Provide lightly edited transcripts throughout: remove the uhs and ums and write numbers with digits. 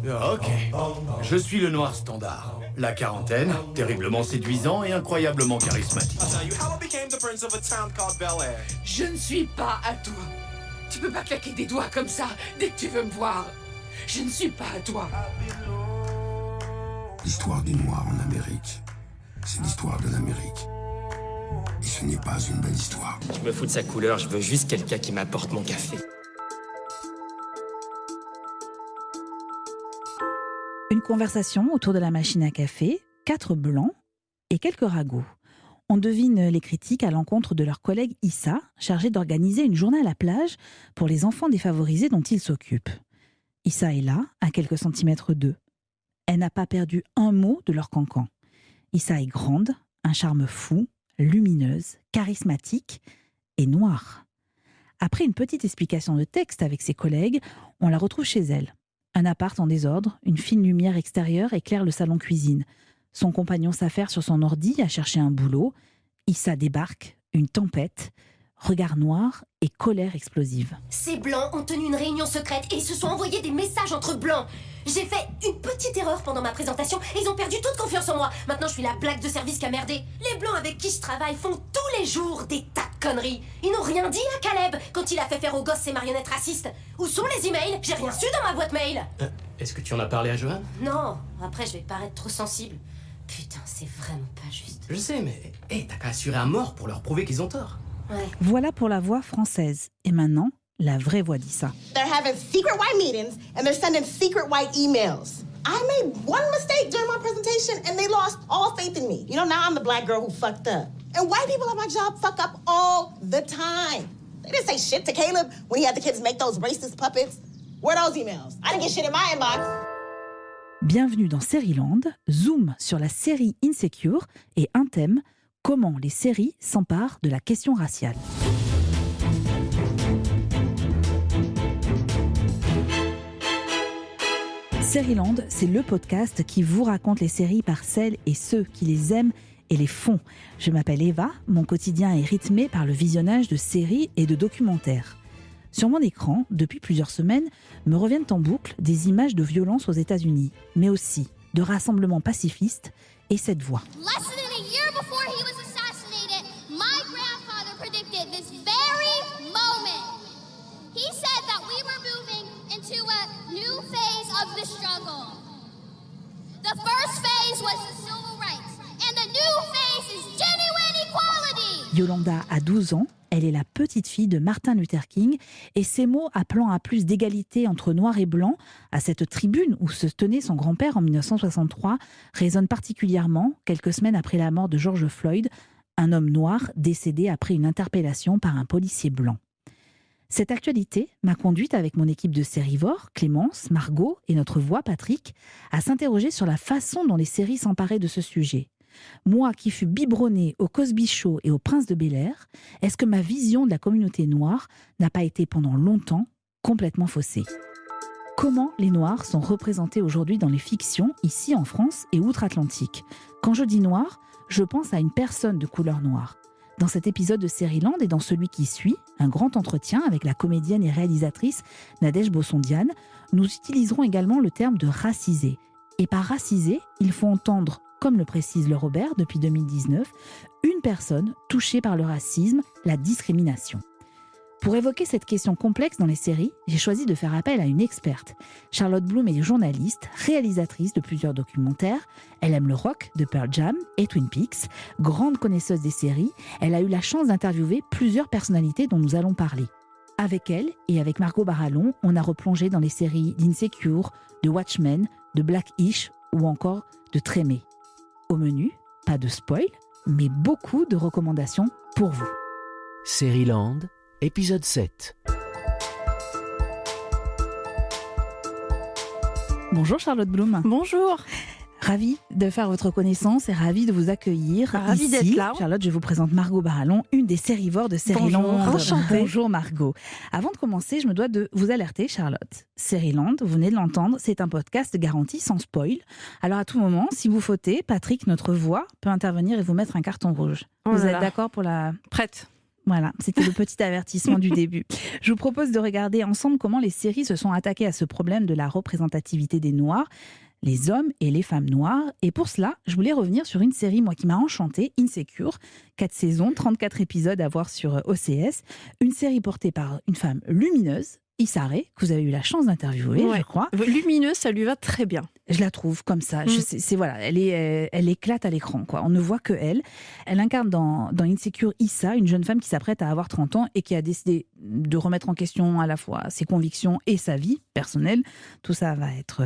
Ok, je suis le noir standard. La quarantaine, terriblement séduisant et incroyablement charismatique. Je ne suis pas à toi. Tu peux pas claquer des doigts comme ça dès que tu veux me voir. Je ne suis pas à toi. L'histoire du noir en Amérique, c'est l'histoire de l'Amérique. Et ce n'est pas une belle histoire. Je me fous de sa couleur, je veux juste quelqu'un qui m'apporte mon café. Une conversation autour de la machine à café, 4 blancs et quelques ragots. On devine les critiques à l'encontre de leur collègue Issa, chargé d'organiser une journée à la plage pour les enfants défavorisés dont il s'occupe. Issa est là, à quelques centimètres d'eux. Elle n'a pas perdu un mot de leur cancan. Issa est grande, un charme fou, lumineuse, charismatique et noire. Après une petite explication de texte avec ses collègues, on la retrouve chez elle. Un appart en désordre, une fine lumière extérieure éclaire le salon-cuisine. Son compagnon s'affaire sur son ordi à chercher un boulot. Issa débarque, une tempête, regard noir et colère explosive. Ces blancs ont tenu une réunion secrète et ils se sont envoyés des messages entre blancs. J'ai fait une petite erreur pendant ma présentation et ils ont perdu toute confiance en moi. Maintenant je suis la blague de service qui a merdé. Les blancs avec qui je travaille font tous les jours des tas de conneries. Ils n'ont rien dit à Caleb quand il a fait faire aux gosses ses marionnettes racistes. Où sont les emails? J'ai rien su dans ma boîte mail. Est-ce que tu en as parlé à Johan? Non, après je vais paraître trop sensible. Putain, c'est vraiment pas juste. Je sais, mais t'as qu'à assurer à mort pour leur prouver qu'ils ont tort. Ouais. Voilà pour la voix française. Et maintenant, la vraie voix d'Issa. They're having secret white meetings and they're sending secret white emails. I made one mistake during my presentation and they lost all faith in me. You know, now I'm the black girl who fucked up. And white people at my job fuck up all the time. They didn't say shit to Caleb when he had the kids make those racist puppets. Where are those emails? I didn't get shit in my inbox. Bienvenue dans Sérieland, zoom sur la série Insecure et un thème, comment les séries s'emparent de la question raciale. Sérieland, c'est le podcast qui vous raconte les séries par celles et ceux qui les aiment et les font. Je m'appelle Eva, mon quotidien est rythmé par le visionnage de séries et de documentaires. Sur mon écran, depuis plusieurs semaines, me reviennent en boucle des images de violence aux États-Unis, mais aussi de rassemblements pacifistes et cette voix. Less than a year before he was assassinated, my grandfather predicted this very moment. He said that we were moving into a new phase of the struggle. The first phase was the civil rights, and the new phase is genuine equality. Yolanda a 12 ans, elle est la petite fille de Martin Luther King et ses mots appelant à plus d'égalité entre noirs et blancs à cette tribune où se tenait son grand-père en 1963 résonnent particulièrement quelques semaines après la mort de George Floyd, un homme noir décédé après une interpellation par un policier blanc. Cette actualité m'a conduite avec mon équipe de Sérivore, Clémence, Margot et notre voix Patrick, à s'interroger sur la façon dont les séries s'emparaient de ce sujet. Moi qui fus biberonnée au Cosby Show et au Prince de Bel-Air, est-ce que ma vision de la communauté noire n'a pas été pendant longtemps complètement faussée ? Comment les Noirs sont représentés aujourd'hui dans les fictions, ici en France et outre-Atlantique ? Quand je dis noir, je pense à une personne de couleur noire. Dans cet épisode de Sérieland et dans celui qui suit, un grand entretien avec la comédienne et réalisatrice Nadège Bossondiane, nous utiliserons également le terme de racisé. Et par racisé, il faut entendre, comme le précise le Robert depuis 2019, une personne touchée par le racisme, la discrimination. Pour évoquer cette question complexe dans les séries, j'ai choisi de faire appel à une experte. Charlotte Bloom est journaliste, réalisatrice de plusieurs documentaires. Elle aime le rock de Pearl Jam et Twin Peaks. Grande connaisseuse des séries, elle a eu la chance d'interviewer plusieurs personnalités dont nous allons parler. Avec elle et avec Margot Barallon, on a replongé dans les séries d'Insecure, de Watchmen, de Black-ish ou encore de Trémé. Au menu, pas de spoil, mais beaucoup de recommandations pour vous. Sérieland, épisode 7. Bonjour Charlotte Bloom. Bonjour. Ravie de faire votre connaissance et ravie de vous accueillir Ravie ici. d'être là. Charlotte, je vous présente Margot Barallon, une des sérivores de Sérieland. Bonjour, enchantée. Bonjour Margot. Avant de commencer, je me dois de vous alerter, Charlotte. Sérieland, vous venez de l'entendre, c'est un podcast garanti sans spoil. Alors à tout moment, si vous fautez, Patrick, notre voix, peut intervenir et vous mettre un carton rouge. Oh Vous là êtes là. d'accord pour la... Prête. Voilà, c'était le petit avertissement du début. Je vous propose de regarder ensemble comment les séries se sont attaquées à ce problème de la représentativité des Noirs, les hommes et les femmes noires. Et pour cela, je voulais revenir sur une série, moi, qui m'a enchantée, Insecure. 4 saisons, 34 épisodes à voir sur OCS. Une série portée par une femme lumineuse, Issa Rae, que vous avez eu la chance d'interviewer, je crois. Lumineuse, ça lui va très bien. Je la trouve comme ça. Voilà, elle éclate à l'écran, quoi. On ne voit que elle. Elle incarne dans Insecure Issa, une jeune femme qui s'apprête à avoir 30 ans et qui a décidé de remettre en question à la fois ses convictions et sa vie personnelle. Tout ça va être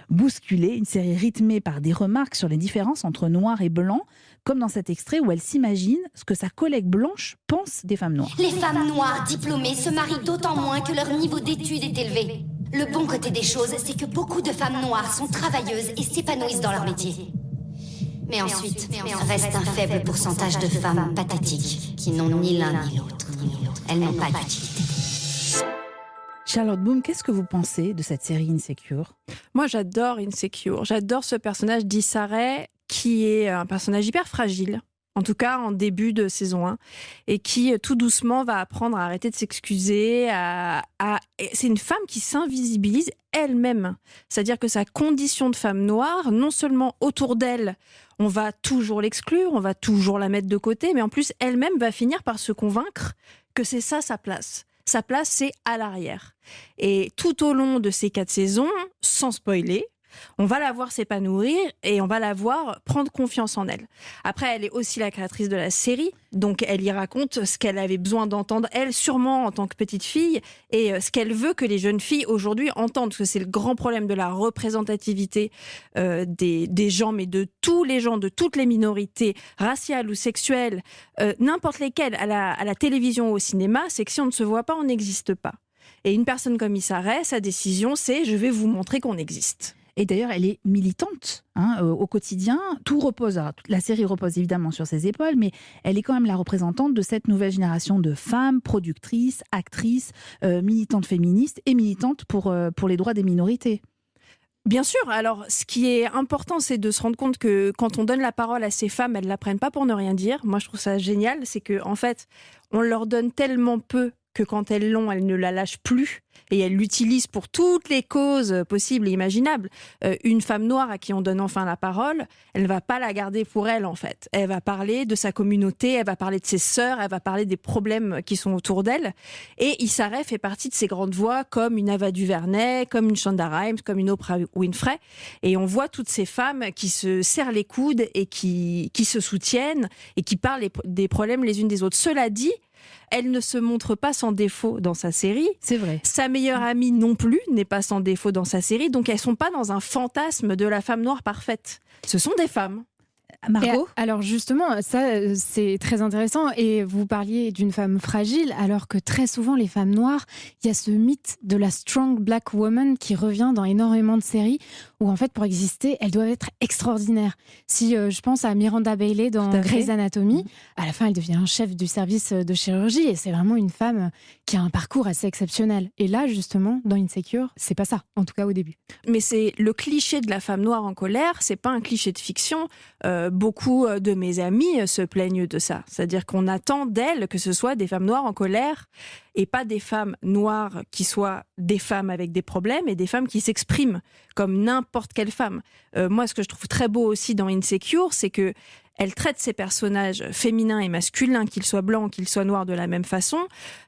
bousculé. Une série rythmée par des remarques sur les différences entre noir et blanc, comme dans cet extrait où elle s'imagine ce que sa collègue blanche pense des femmes noires. Les femmes noires diplômées se marient d'autant moins que leur niveau d'études est élevé. Le bon côté des choses, c'est que beaucoup de femmes noires sont travailleuses et s'épanouissent dans leur métier. Mais ensuite, reste un faible pourcentage de femmes pathétiques qui n'ont ni l'un ni l'autre. Elles n'ont pas d'utilité. Charlotte Boom, qu'est-ce que vous pensez de cette série Insecure ? Moi, j'adore Insecure. J'adore ce personnage d'Issa Rae qui est un personnage hyper fragile. En tout cas, en début de saison 1, et qui, tout doucement, va apprendre à arrêter de s'excuser. C'est une femme qui s'invisibilise elle-même. C'est-à-dire que sa condition de femme noire, non seulement autour d'elle, on va toujours l'exclure, on va toujours la mettre de côté, mais en plus, elle-même va finir par se convaincre que c'est ça sa place. Sa place, c'est à l'arrière. Et tout au long de ces 4 saisons, sans spoiler, on va la voir s'épanouir et on va la voir prendre confiance en elle. Après, elle est aussi la créatrice de la série, donc elle y raconte ce qu'elle avait besoin d'entendre, elle, sûrement en tant que petite fille, et ce qu'elle veut que les jeunes filles aujourd'hui entendent, parce que c'est le grand problème de la représentativité des gens, mais de tous les gens, de toutes les minorités, raciales ou sexuelles, n'importe lesquelles, à la télévision ou au cinéma, c'est que si on ne se voit pas, on n'existe pas. Et une personne comme Issa Rae, sa décision, c'est « je vais vous montrer qu'on existe ». Et d'ailleurs, elle est militante au quotidien. Tout repose, la série repose évidemment sur ses épaules, mais elle est quand même la représentante de cette nouvelle génération de femmes, productrices, actrices, militantes féministes et militantes pour les droits des minorités. Bien sûr. Alors, ce qui est important, c'est de se rendre compte que quand on donne la parole à ces femmes, elles ne la prennent pas pour ne rien dire. Moi, je trouve ça génial. C'est qu'en fait, on leur donne tellement peu que quand elles l'ont, elles ne la lâchent plus et elles l'utilisent pour toutes les causes possibles et imaginables. Une femme noire à qui on donne enfin la parole, elle ne va pas la garder pour elle, en fait. Elle va parler de sa communauté, elle va parler de ses sœurs, elle va parler des problèmes qui sont autour d'elle. Et Issa Rae fait partie de ces grandes voix comme une Ava DuVernay, comme une Shonda Rhimes, comme une Oprah Winfrey. Et on voit toutes ces femmes qui se serrent les coudes et qui se soutiennent et qui parlent des problèmes les unes des autres. Cela dit, elle ne se montre pas sans défaut dans sa série. C'est vrai. Sa meilleure amie non plus n'est pas sans défaut dans sa série. Donc elles ne sont pas dans un fantasme de la femme noire parfaite. Ce sont des femmes. Margot ? Alors justement, ça c'est très intéressant et vous parliez d'une femme fragile alors que très souvent les femmes noires, il y a ce mythe de la strong black woman qui revient dans énormément de séries où en fait pour exister, elles doivent être extraordinaires. Si je pense à Miranda Bailey dans Grey's Anatomy, à la fin elle devient chef du service de chirurgie et c'est vraiment une femme qui a un parcours assez exceptionnel. Et là justement, dans Insecure, c'est pas ça, en tout cas au début. Mais c'est le cliché de la femme noire en colère, c'est pas un cliché de fiction. Beaucoup de mes amis se plaignent de ça. C'est-à-dire qu'on attend d'elles que ce soit des femmes noires en colère et pas des femmes noires qui soient des femmes avec des problèmes et des femmes qui s'expriment comme n'importe quelle femme. Moi, ce que je trouve très beau aussi dans Insecure, c'est que elle traite ses personnages féminins et masculins, qu'ils soient blancs, qu'ils soient noirs, de la même façon.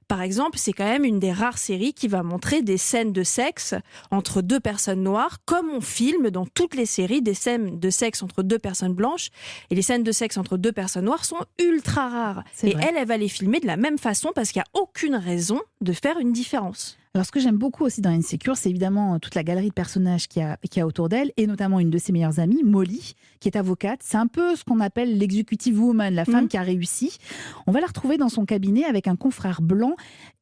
Par exemple, c'est quand même une des rares séries qui va montrer des scènes de sexe entre 2 personnes noires, comme on filme dans toutes les séries des scènes de sexe entre 2 personnes blanches. Et les scènes de sexe entre 2 personnes noires sont ultra rares. Et elle va les filmer de la même façon parce qu'il n'y a aucune raison de faire une différence. Alors, ce que j'aime beaucoup aussi dans Insecure, c'est évidemment toute la galerie de personnages qu'il y a autour d'elle, et notamment une de ses meilleures amies, Molly, qui est avocate. C'est un peu ce qu'on appelle l'executive woman, la femme qui a réussi. On va la retrouver dans son cabinet avec un confrère blanc.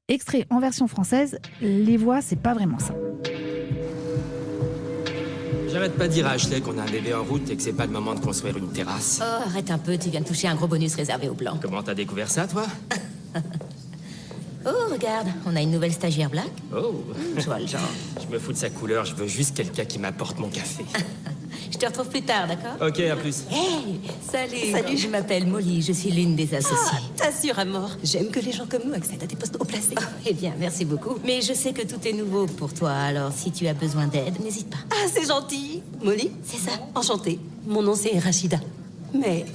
Extrait en version française, les voix, c'est pas vraiment ça. J'arrête pas de dire à Ashley qu'on a un bébé en route et que c'est pas le moment de construire une terrasse. Oh, arrête un peu, tu viens de toucher un gros bonus réservé aux blancs. Comment t'as découvert ça, toi? Oh, regarde, on a une nouvelle stagiaire black. Oh, je vois le genre. Je me fous de sa couleur, je veux juste quelqu'un qui m'apporte mon café. Je te retrouve plus tard, d'accord? Ok, à plus. Hey, salut. Je m'appelle Molly, je suis l'une des associées. T'assures à mort. J'aime que les gens comme nous accèdent à des postes haut placés. Eh bien, merci beaucoup. Mais je sais que tout est nouveau pour toi, alors si tu as besoin d'aide, n'hésite pas. Ah, c'est gentil. Molly? C'est ça. Enchantée. Mon nom, c'est Rachida. Mais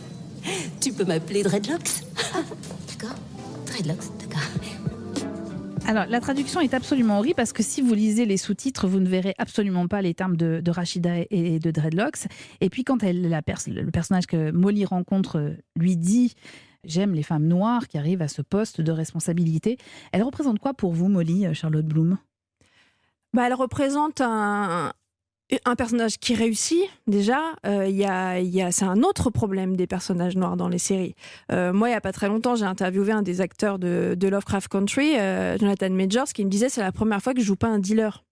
tu peux m'appeler Dreadlocks. D'accord. Dreadlocks, d'accord. Alors, la traduction est absolument horrible parce que si vous lisez les sous-titres, vous ne verrez absolument pas les termes de Rachida et de Dreadlocks. Et puis, quand le personnage que Molly rencontre lui dit « J'aime les femmes noires qui arrivent à ce poste de responsabilité », elle représente quoi pour vous, Molly, Charlotte Bloom ? Elle représente un personnage qui réussit, déjà. C'est un autre problème des personnages noirs dans les séries. Moi, il n'y a pas très longtemps, j'ai interviewé un des acteurs de Lovecraft Country, Jonathan Majors, qui me disait « c'est la première fois que je joue pas un dealer ».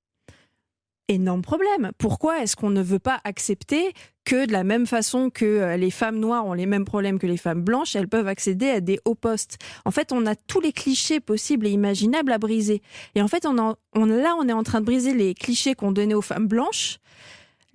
Énorme problème. Pourquoi est-ce qu'on ne veut pas accepter que de la même façon que les femmes noires ont les mêmes problèmes que les femmes blanches, elles peuvent accéder à des hauts postes? En fait, on a tous les clichés possibles et imaginables à briser. Et en fait, on est en train de briser les clichés qu'on donnait aux femmes blanches.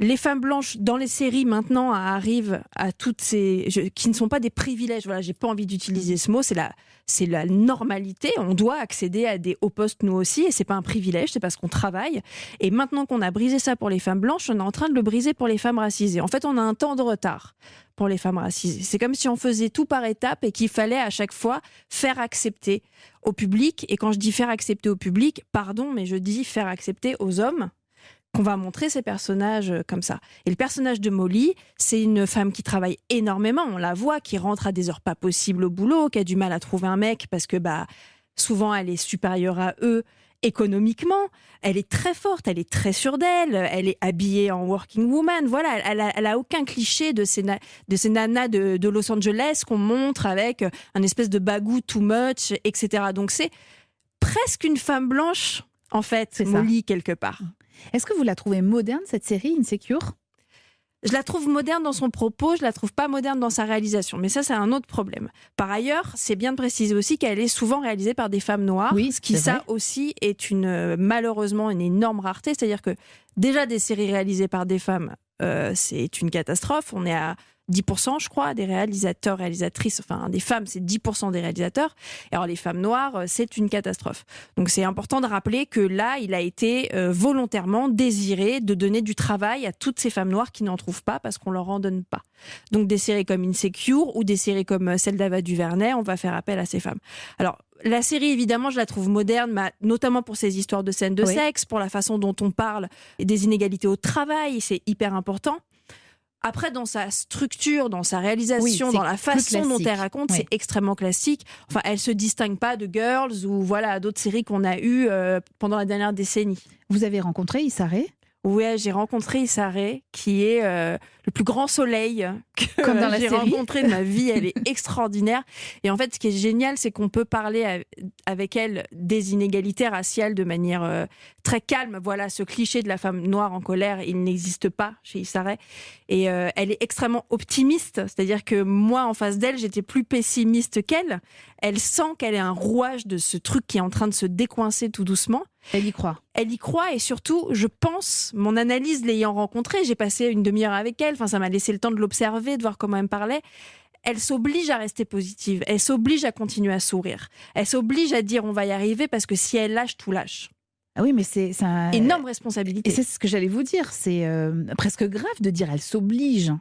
Les femmes blanches dans les séries maintenant arrivent à toutes ces qui ne sont pas des privilèges. Voilà, j'ai pas envie d'utiliser ce mot. C'est la normalité. On doit accéder à des hauts postes nous aussi, et c'est pas un privilège, c'est parce qu'on travaille. Et maintenant qu'on a brisé ça pour les femmes blanches, on est en train de le briser pour les femmes racisées. En fait, on a un temps de retard pour les femmes racisées. C'est comme si on faisait tout par étapes et qu'il fallait à chaque fois faire accepter au public. Et quand je dis faire accepter au public, pardon, mais je dis faire accepter aux hommes qu'on va montrer ces personnages comme ça. Et le personnage de Molly, c'est une femme qui travaille énormément, on la voit, qui rentre à des heures pas possibles au boulot, qui a du mal à trouver un mec parce que souvent elle est supérieure à eux économiquement. Elle est très forte, elle est très sûre d'elle, elle est habillée en working woman. Voilà, elle a aucun cliché de ces nanas de Los Angeles qu'on montre avec un espèce de bagou too much, etc. Donc c'est presque une femme blanche, en fait, Molly, quelque part. Est-ce que vous la trouvez moderne, cette série Insecure ? Je la trouve moderne dans son propos, je la trouve pas moderne dans sa réalisation. Mais ça, c'est un autre problème. Par ailleurs, c'est bien de préciser aussi qu'elle est souvent réalisée par des femmes noires. Oui, ce qui, ça aussi, est malheureusement une énorme rareté. C'est-à-dire que déjà, des séries réalisées par des femmes, c'est une catastrophe. On est à 10%, je crois, des réalisateurs, réalisatrices, enfin des femmes, c'est 10% des réalisateurs. Et alors les femmes noires, c'est une catastrophe. Donc c'est important de rappeler que là, il a été volontairement désiré de donner du travail à toutes ces femmes noires qui n'en trouvent pas parce qu'on leur en donne pas. Donc des séries comme Insecure ou des séries comme celle d'Ava DuVernay, on va faire appel à ces femmes. Alors la série, évidemment, je la trouve moderne, notamment pour ses histoires de scènes de sexe, pour la façon dont on parle des inégalités au travail, c'est hyper important. Après, dans sa structure, dans sa réalisation, dans la façon dont elle raconte, c'est extrêmement classique. Enfin, elle se distingue pas de Girls ou d'autres séries qu'on a eues pendant la dernière décennie. Vous avez rencontré Issa Rae ? Oui, j'ai rencontré Issa Rae, qui est le plus grand soleil que j'ai rencontré de ma vie. Elle est extraordinaire. Et en fait, ce qui est génial, c'est qu'on peut parler avec elle des inégalités raciales de manière très calme. Voilà, ce cliché de la femme noire en colère, il n'existe pas chez Issa Rae. Et elle est extrêmement optimiste. C'est-à-dire que moi, en face d'elle, j'étais plus pessimiste qu'elle. Elle sent qu'elle est un rouage de ce truc qui est en train de se décoincer tout doucement. Elle y croit. Elle y croit et surtout, je pense, mon analyse l'ayant rencontrée, j'ai passé une demi-heure avec elle, ça m'a laissé le temps de l'observer, de voir comment elle me parlait. Elle s'oblige à rester positive, elle s'oblige à continuer à sourire, elle s'oblige à dire on va y arriver parce que si elle lâche, tout lâche. Ah oui, mais c'est énorme responsabilité. Et c'est ce que j'allais vous dire, c'est presque grave de dire elle s'oblige.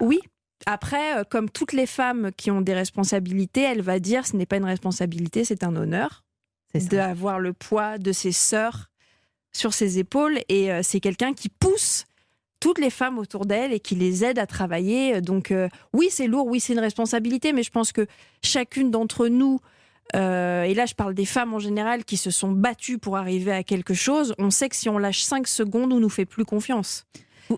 Oui. Après, comme toutes les femmes qui ont des responsabilités, elle va dire ce n'est pas une responsabilité, c'est un honneur. D'avoir le poids de ses sœurs sur ses épaules. Et c'est quelqu'un qui pousse toutes les femmes autour d'elle et qui les aide à travailler. Donc oui, c'est lourd, oui, c'est une responsabilité, mais je pense que chacune d'entre nous, et là je parle des femmes en général qui se sont battues pour arriver à quelque chose, on sait que si on lâche 5 secondes, on nous fait plus confiance.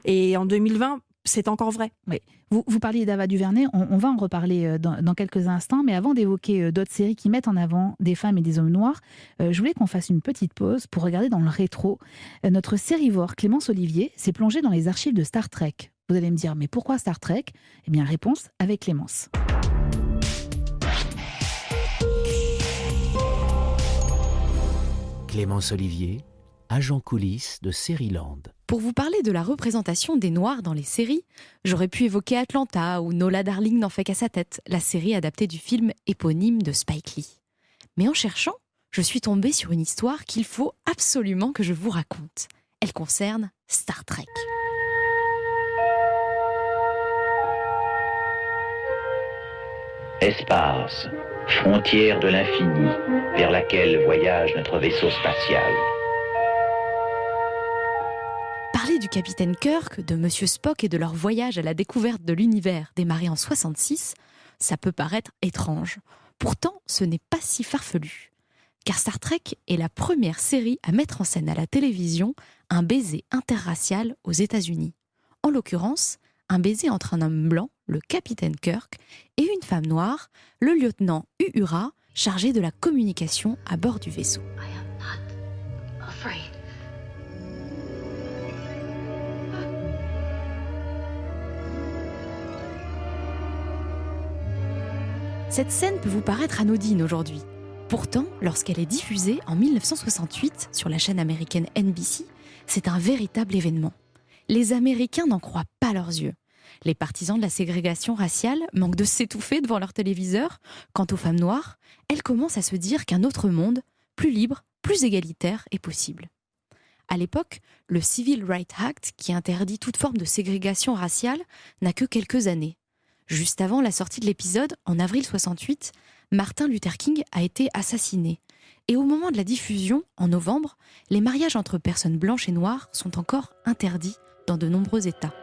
Et en 2020, c'est encore vrai. Oui. Vous parliez d'Ava DuVernay, on va en reparler dans quelques instants, mais avant d'évoquer d'autres séries qui mettent en avant des femmes et des hommes noirs, je voulais qu'on fasse une petite pause pour regarder dans le rétro. Notre sérivore Clémence Olivier s'est plongée dans les archives de Star Trek. Vous allez me dire, mais pourquoi Star Trek ? Eh bien, réponse avec Clémence. Clémence Olivier, agent coulisses de Série Land. Pour vous parler de la représentation des Noirs dans les séries, j'aurais pu évoquer Atlanta ou Nola Darling n'en fait qu'à sa tête, la série adaptée du film éponyme de Spike Lee. Mais en cherchant, je suis tombée sur une histoire qu'il faut absolument que je vous raconte. Elle concerne Star Trek. Espace, frontière de l'infini, vers laquelle voyage notre vaisseau spatial. Parler du capitaine Kirk, de Monsieur Spock et de leur voyage à la découverte de l'univers démarré en 66, ça peut paraître étrange. Pourtant, ce n'est pas si farfelu. Car Star Trek est la première série à mettre en scène à la télévision un baiser interracial aux États-Unis. En l'occurrence, un baiser entre un homme blanc, le capitaine Kirk, et une femme noire, le lieutenant Uhura, chargé de la communication à bord du vaisseau. Cette scène peut vous paraître anodine aujourd'hui. Pourtant, lorsqu'elle est diffusée en 1968 sur la chaîne américaine NBC, c'est un véritable événement. Les Américains n'en croient pas leurs yeux. Les partisans de la ségrégation raciale manquent de s'étouffer devant leur téléviseur. Quant aux femmes noires, elles commencent à se dire qu'un autre monde, plus libre, plus égalitaire, est possible. À l'époque, le Civil Rights Act, qui interdit toute forme de ségrégation raciale, n'a que quelques années. Juste avant la sortie de l'épisode, en avril 68, Martin Luther King a été assassiné. Et au moment de la diffusion, en novembre, les mariages entre personnes blanches et noires sont encore interdits dans de nombreux États.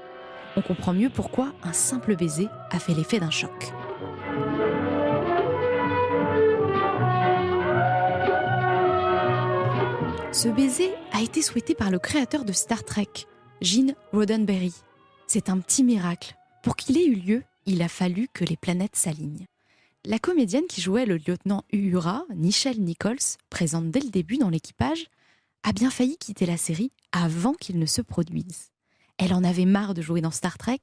On comprend mieux pourquoi un simple baiser a fait l'effet d'un choc. Ce baiser a été souhaité par le créateur de Star Trek, Gene Roddenberry. C'est un petit miracle. Pour qu'il ait eu lieu, il a fallu que les planètes s'alignent. La comédienne qui jouait le lieutenant Uhura, Nichelle Nichols, présente dès le début dans l'équipage, a bien failli quitter la série avant qu'il ne se produise. Elle en avait marre de jouer dans Star Trek.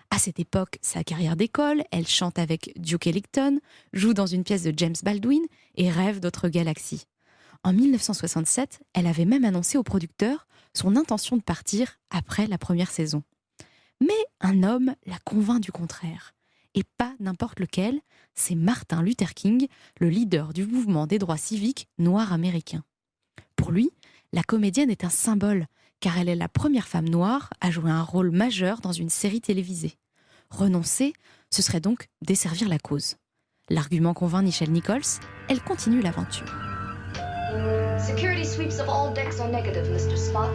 À cette époque, sa carrière d'école, elle chante avec Duke Ellington, joue dans une pièce de James Baldwin et rêve d'autres galaxies. En 1967, elle avait même annoncé au producteur son intention de partir après la première saison. Mais un homme la convainc du contraire. Et pas n'importe lequel, c'est Martin Luther King, le leader du mouvement des droits civiques noirs américains. Pour lui, la comédienne est un symbole, car elle est la première femme noire à jouer un rôle majeur dans une série télévisée. Renoncer, ce serait donc desservir la cause. L'argument convainc Nichelle Nichols, elle continue l'aventure. Security sweeps of all decks are negative, Mr. Spock.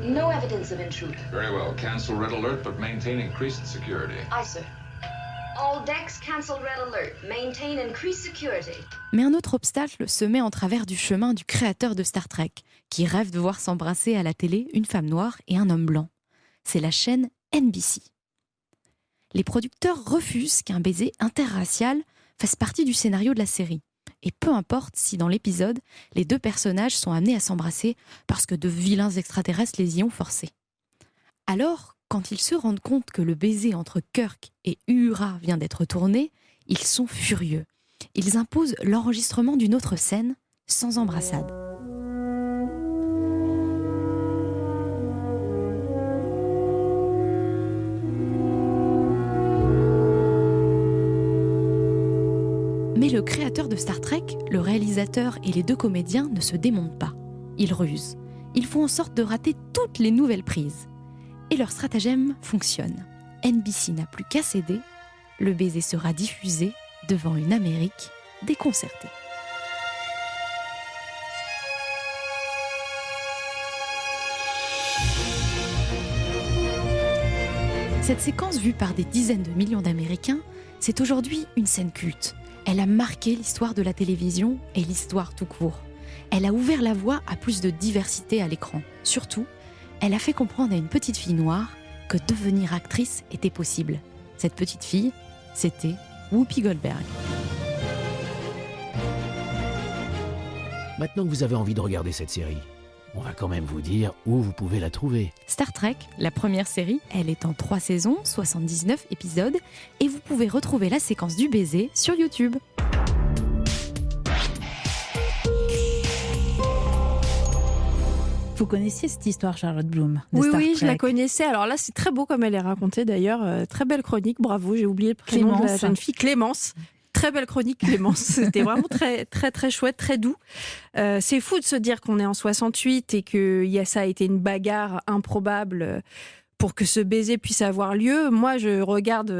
No evidence of intruder. Very well. Cancel red alert, but maintain increased security. Aye, sir. All decks cancel red alert. Maintain increased security. Mais un autre obstacle se met en travers du chemin du créateur de Star Trek, qui rêve de voir s'embrasser à la télé une femme noire et un homme blanc. C'est la chaîne NBC. Les producteurs refusent qu'un baiser interracial fasse partie du scénario de la série. Et peu importe si dans l'épisode, les deux personnages sont amenés à s'embrasser parce que de vilains extraterrestres les y ont forcés. Alors, quand ils se rendent compte que le baiser entre Kirk et Uhura vient d'être tourné, ils sont furieux. Ils imposent l'enregistrement d'une autre scène sans embrassade. Mais le créateur de Star Trek, le réalisateur et les deux comédiens ne se démontent pas. Ils rusent. Ils font en sorte de rater toutes les nouvelles prises. Et leur stratagème fonctionne. NBC n'a plus qu'à céder. Le baiser sera diffusé devant une Amérique déconcertée. Cette séquence vue par des dizaines de millions d'Américains, c'est aujourd'hui une scène culte. Elle a marqué l'histoire de la télévision et l'histoire tout court. Elle a ouvert la voie à plus de diversité à l'écran. Surtout, elle a fait comprendre à une petite fille noire que devenir actrice était possible. Cette petite fille, c'était Whoopi Goldberg. Maintenant que vous avez envie de regarder cette série, on va quand même vous dire où vous pouvez la trouver. Star Trek, la première série, elle est en 3 saisons, 79 épisodes, et vous pouvez retrouver la séquence du baiser sur YouTube. Vous connaissiez cette histoire, Charlotte Bloom, de Oui, Star oui, Trek. je la connaissais. Alors là, c'est très beau comme elle est racontée d'ailleurs. Très belle chronique, bravo. J'ai oublié le prénom de la jeune fille, Clémence. Très belle chronique, Clémence. C'était vraiment très, très, très chouette, très doux. C'est fou de se dire qu'on est en 68 et que ça a été une bagarre improbable pour que ce baiser puisse avoir lieu. Moi, je regarde,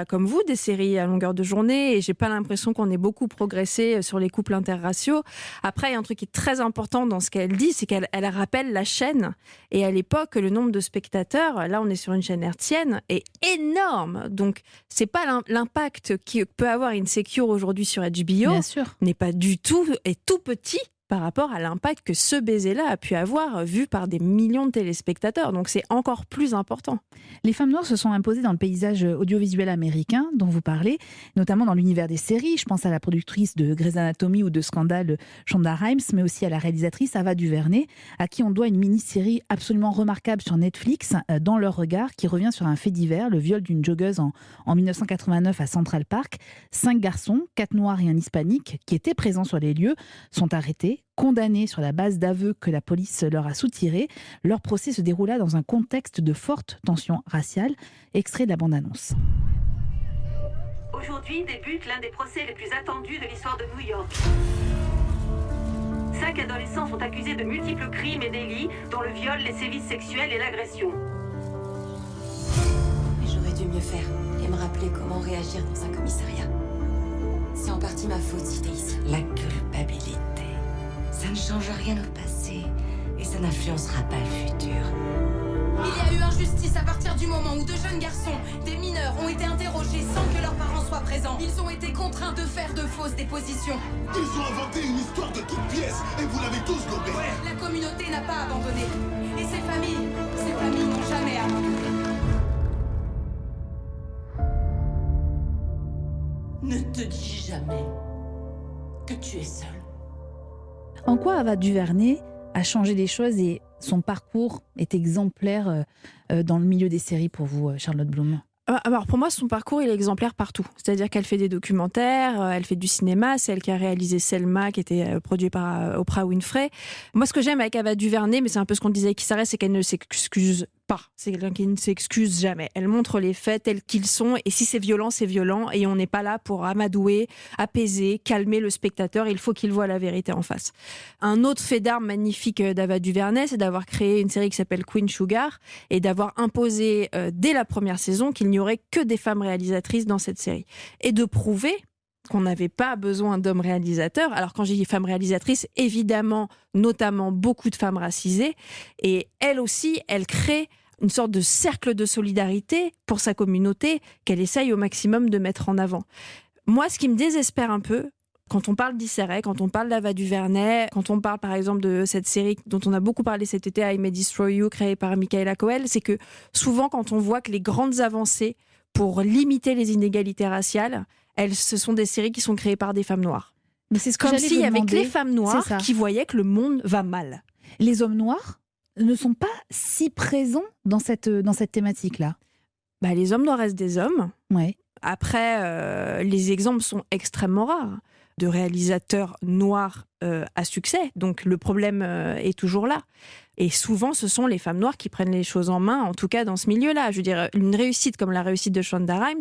comme vous, des séries à longueur de journée et j'ai pas l'impression qu'on ait beaucoup progressé sur les couples interraciaux. Après, il y a un truc qui est très important dans ce qu'elle dit, c'est qu'elle rappelle la chaîne. Et à l'époque, le nombre de spectateurs, là, on est sur une chaîne hertzienne, est énorme. Donc, c'est pas l'impact qui peut avoir Insecure aujourd'hui sur HBO. Bien sûr. N'est pas du tout, est tout petit par rapport à l'impact que ce baiser-là a pu avoir vu par des millions de téléspectateurs. Donc c'est encore plus important. Les femmes noires se sont imposées dans le paysage audiovisuel américain dont vous parlez, notamment dans l'univers des séries. Je pense à la productrice de Grey's Anatomy ou de Scandale, Shonda Rhimes, mais aussi à la réalisatrice Ava DuVernay, à qui on doit une mini-série absolument remarquable sur Netflix, Dans leur regard, qui revient sur un fait divers, le viol d'une joggeuse en 1989 à Central Park. 5 garçons, 4 noirs et un hispanique, qui étaient présents sur les lieux, sont arrêtés, condamnés sur la base d'aveux que la police leur a soutirés. Leur procès se déroula dans un contexte de forte tension raciale. Extrait de la bande-annonce. Aujourd'hui débute l'un des procès les plus attendus de l'histoire de New York. 5 adolescents sont accusés de multiples crimes et délits, dont le viol, les sévices sexuels et l'agression. Mais j'aurais dû mieux faire et me rappeler comment réagir dans un commissariat. C'est en partie ma faute si t'es ici. La culpabilité, ça ne change rien au passé et ça n'influencera pas le futur. Il y a eu injustice à partir du moment où de jeunes garçons, des mineurs, ont été interrogés sans que leurs parents soient présents. Ils ont été contraints de faire de fausses dépositions. Ils ont inventé une histoire de toutes pièces et vous l'avez tous gobé. La communauté n'a pas abandonné. Et ces familles n'ont jamais abandonné. Ne te dis jamais que tu es seule. En quoi Ava DuVernay a changé les choses et son parcours est exemplaire dans le milieu des séries pour vous, Charlotte Bloom? Alors pour moi, son parcours, il est exemplaire partout. C'est-à-dire qu'elle fait des documentaires, elle fait du cinéma, c'est elle qui a réalisé Selma, qui était produit par Oprah Winfrey. Moi, ce que j'aime avec Ava DuVernay, mais c'est un peu ce qu'on disait avec Issa Rae, c'est qu'elle ne s'excuse pas. C'est quelqu'un qui ne s'excuse jamais. Elle montre les faits tels qu'ils sont, et si c'est violent, et on n'est pas là pour amadouer, apaiser, calmer le spectateur. Il faut qu'il voit la vérité en face. Un autre fait d'armes magnifique d'Ava DuVernay, c'est d'avoir créé une série qui s'appelle Queen Sugar, et d'avoir imposé dès la première saison qu'il n'y aurait que des femmes réalisatrices dans cette série. Et de prouver qu'on n'avait pas besoin d'hommes réalisateurs. Alors quand j'ai dit femmes réalisatrices, évidemment, notamment beaucoup de femmes racisées. Et elle aussi, elle crée une sorte de cercle de solidarité pour sa communauté qu'elle essaye au maximum de mettre en avant. Moi, ce qui me désespère un peu, quand on parle d'Issa Rae, quand on parle d'Ava DuVernay, quand on parle par exemple de cette série dont on a beaucoup parlé cet été, I May Destroy You, créée par Michaela Coel, c'est que souvent quand on voit que les grandes avancées pour limiter les inégalités raciales, ce sont des séries qui sont créées par des femmes noires. Mais c'est ce que comme j'allais s'il vous y avait que demander. les femmes noires qui voyaient que le monde va mal. Les hommes noirs ne sont pas si présents dans cette thématique-là. Les hommes noirs restent des hommes. Ouais. Après, les exemples sont extrêmement rares de réalisateurs noirs à succès. Donc le problème est toujours là. Et souvent, ce sont les femmes noires qui prennent les choses en main, en tout cas dans ce milieu-là. Je veux dire, une réussite comme la réussite de Shonda Rhimes,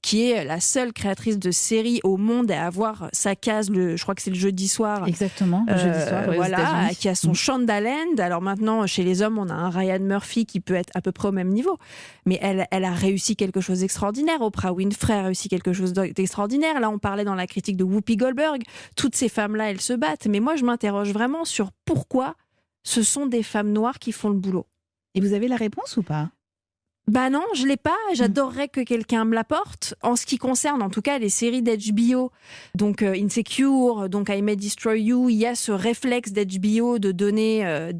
qui est la seule créatrice de séries au monde à avoir sa case, je crois que c'est le jeudi soir. Exactement, le jeudi soir, aux États-Unis. Qui a son Shondaland. Alors maintenant, chez les hommes, on a un Ryan Murphy qui peut être à peu près au même niveau. Mais elle a réussi quelque chose d'extraordinaire. Oprah Winfrey a réussi quelque chose d'extraordinaire. Là, on parlait dans la critique de Whoopi Goldberg. Toutes ces femmes-là, elles se battent. Mais moi, je m'interroge vraiment sur pourquoi ce sont des femmes noires qui font le boulot. Et vous avez la réponse ou pas ? Non, je l'ai pas. J'adorerais que quelqu'un me l'apporte. En ce qui concerne, en tout cas, les séries d'HBO, donc Insecure, donc I May Destroy You, il y a ce réflexe d'HBO de donner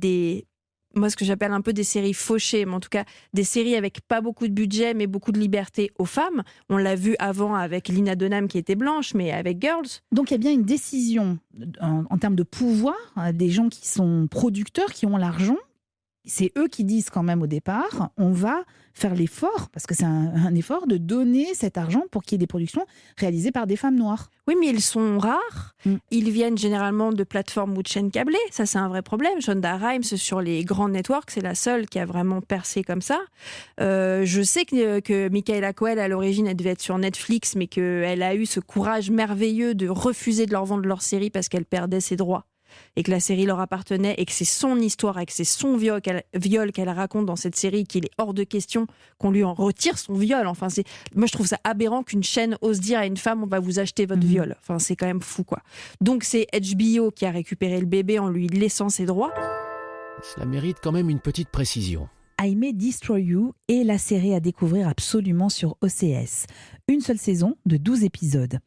moi, ce que j'appelle un peu des séries fauchées, mais en tout cas des séries avec pas beaucoup de budget, mais beaucoup de liberté aux femmes. On l'a vu avant avec Lena Dunham qui était blanche, mais avec Girls. Donc il y a bien une décision en termes de pouvoir des gens qui sont producteurs, qui ont l'argent, c'est eux qui disent quand même au départ, on va faire l'effort, parce que c'est un effort de donner cet argent pour qu'il y ait des productions réalisées par des femmes noires. Oui, mais ils sont rares. Ils viennent généralement de plateformes ou de chaînes câblées. Ça, c'est un vrai problème. Shonda Rhimes, sur les grands networks, c'est la seule qui a vraiment percé comme ça. Je sais que Michaela Coel, à l'origine, elle devait être sur Netflix, mais qu'elle a eu ce courage merveilleux de refuser de leur vendre leur série parce qu'elle perdait ses droits. Et que la série leur appartenait et que c'est son histoire et que c'est son viol qu'elle raconte dans cette série, qu'il est hors de question qu'on lui en retire son viol. Enfin, moi, je trouve ça aberrant qu'une chaîne ose dire à une femme on va vous acheter votre viol. Enfin, c'est quand même fou, quoi. Donc, c'est HBO qui a récupéré le bébé en lui laissant ses droits. Cela mérite quand même une petite précision. I May Destroy You est la série à découvrir absolument sur OCS. Une seule saison de 12 épisodes.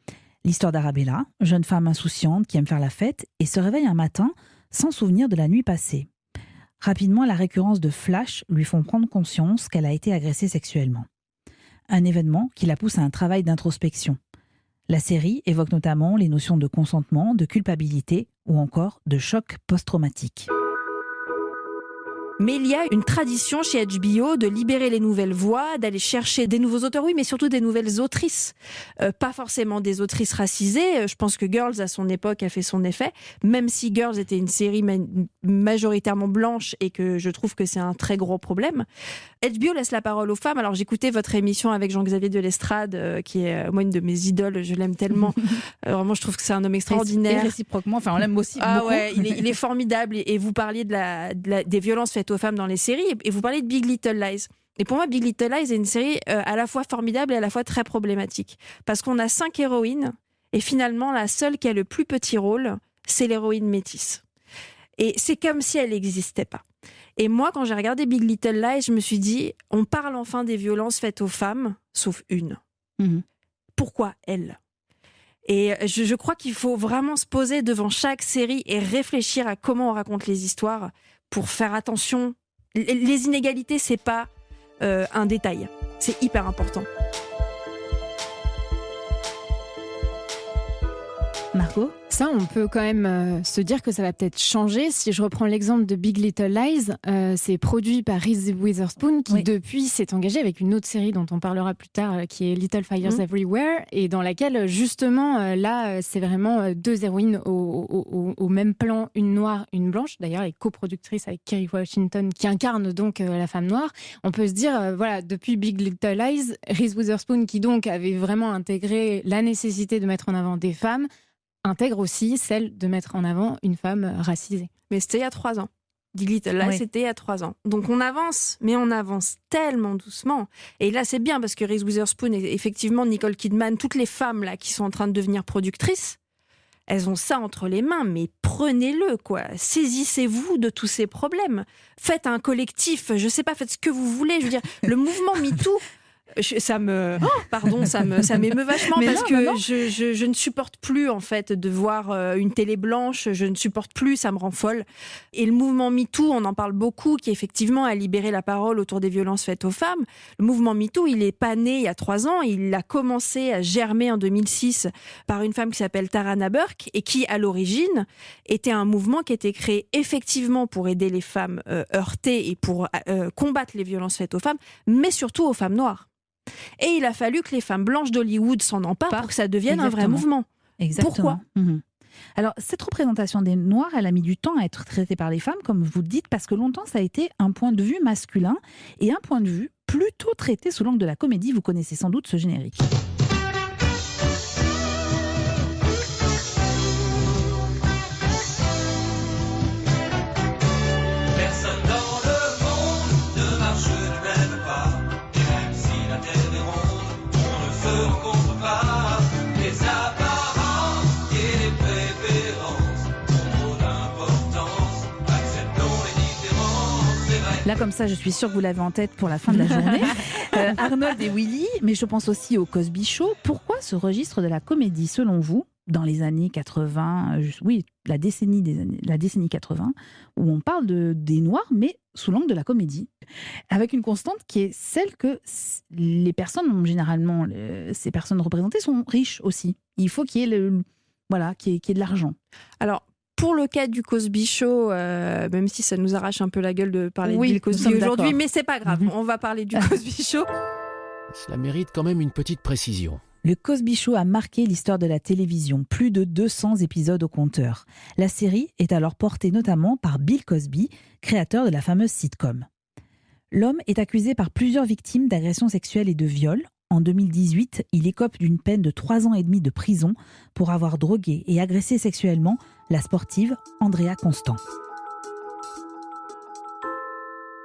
L'histoire d'Arabella, jeune femme insouciante qui aime faire la fête et se réveille un matin sans souvenir de la nuit passée. Rapidement, la récurrence de flashs lui font prendre conscience qu'elle a été agressée sexuellement. Un événement qui la pousse à un travail d'introspection. La série évoque notamment les notions de consentement, de culpabilité ou encore de choc post-traumatique. Mais il y a une tradition chez HBO de libérer les nouvelles voix, d'aller chercher des nouveaux auteurs, oui, mais surtout des nouvelles autrices. Pas forcément des autrices racisées. Je pense que Girls, à son époque, a fait son effet. Même si Girls était une série majoritairement blanche et que je trouve que c'est un très gros problème. HBO laisse la parole aux femmes. Alors, j'écoutais votre émission avec Jean-Xavier de Lestrade, qui est, moi, une de mes idoles. Je l'aime tellement. Vraiment, je trouve que c'est un homme extraordinaire. Et réciproquement, enfin, on l'aime aussi beaucoup. Ouais, il est formidable. Et vous parliez des violences faites aux femmes dans les séries, et vous parlez de Big Little Lies. Et pour moi, Big Little Lies est une série à la fois formidable et à la fois très problématique. Parce qu'on a 5 héroïnes, et finalement, la seule qui a le plus petit rôle, c'est l'héroïne métisse. Et c'est comme si elle n'existait pas. Et moi, quand j'ai regardé Big Little Lies, je me suis dit, on parle enfin des violences faites aux femmes, sauf une. Pourquoi elle ? Et je crois qu'il faut vraiment se poser devant chaque série et réfléchir à comment on raconte les histoires pour faire attention. Les inégalités, c'est pas un détail. C'est hyper important. Margot ? Ça, on peut quand même se dire que ça va peut-être changer. Si je reprends l'exemple de Big Little Lies, c'est produit par Reese Witherspoon qui depuis s'est engagée avec une autre série dont on parlera plus tard qui est Little Fires Everywhere et dans laquelle justement là c'est vraiment 2 héroïnes au même plan, une noire, une blanche. D'ailleurs, elle est coproductrice avec Kerry Washington qui incarne donc la femme noire. On peut se dire voilà, depuis Big Little Lies, Reese Witherspoon qui donc avait vraiment intégré la nécessité de mettre en avant des femmes intègre aussi celle de mettre en avant une femme racisée. Mais c'était il y a 3 ans. Big Little Lies, c'était il y a 3 ans. Donc on avance, mais on avance tellement doucement. Et là, c'est bien parce que Reese Witherspoon et effectivement Nicole Kidman, toutes les femmes là qui sont en train de devenir productrices, elles ont ça entre les mains, mais prenez-le, quoi. Saisissez-vous de tous ces problèmes. Faites un collectif, je sais pas, faites ce que vous voulez. Je veux dire, le mouvement MeToo, ça m'émeut vachement parce que je ne supporte plus en fait de voir une télé blanche, je ne supporte plus, ça me rend folle. Et le mouvement MeToo, on en parle beaucoup, qui effectivement a libéré la parole autour des violences faites aux femmes. Le mouvement MeToo, il n'est pas né il y a 3 ans, il a commencé à germer en 2006 par une femme qui s'appelle Tarana Burke et qui, à l'origine, était un mouvement qui était créé effectivement pour aider les femmes heurtées et pour combattre les violences faites aux femmes, mais surtout aux femmes noires. Et il a fallu que les femmes blanches d'Hollywood s'en emparent pour que ça devienne un vrai mouvement. Exactement. Pourquoi Alors, cette représentation des Noirs, elle a mis du temps à être traitée par les femmes, comme vous le dites, parce que longtemps, ça a été un point de vue masculin et un point de vue plutôt traité sous l'angle de la comédie. Vous connaissez sans doute ce générique. Là, comme ça, je suis sûre que vous l'avez en tête pour la fin de la journée. Arnold et Willy, mais je pense aussi au Cosby Show. Pourquoi ce registre de la comédie, selon vous, dans les années 80, la décennie 80, où on parle des Noirs, mais sous l'angle de la comédie, avec une constante qui est celle que les personnes, généralement, ces personnes représentées sont riches aussi. Il faut qu'il y ait qu'il y ait de l'argent. Alors, pour le cas du Cosby Show, même si ça nous arrache un peu la gueule de parler de Bill Cosby aujourd'hui, d'accord. mais c'est pas grave, on va parler du Cosby Show. Cela mérite quand même une petite précision. Le Cosby Show a marqué l'histoire de la télévision, plus de 200 épisodes au compteur. La série est alors portée notamment par Bill Cosby, créateur de la fameuse sitcom. L'homme est accusé par plusieurs victimes d'agressions sexuelles et de viols. En 2018, il écope d'une peine de 3 ans et demi de prison pour avoir drogué et agressé sexuellement la sportive Andrea Constant.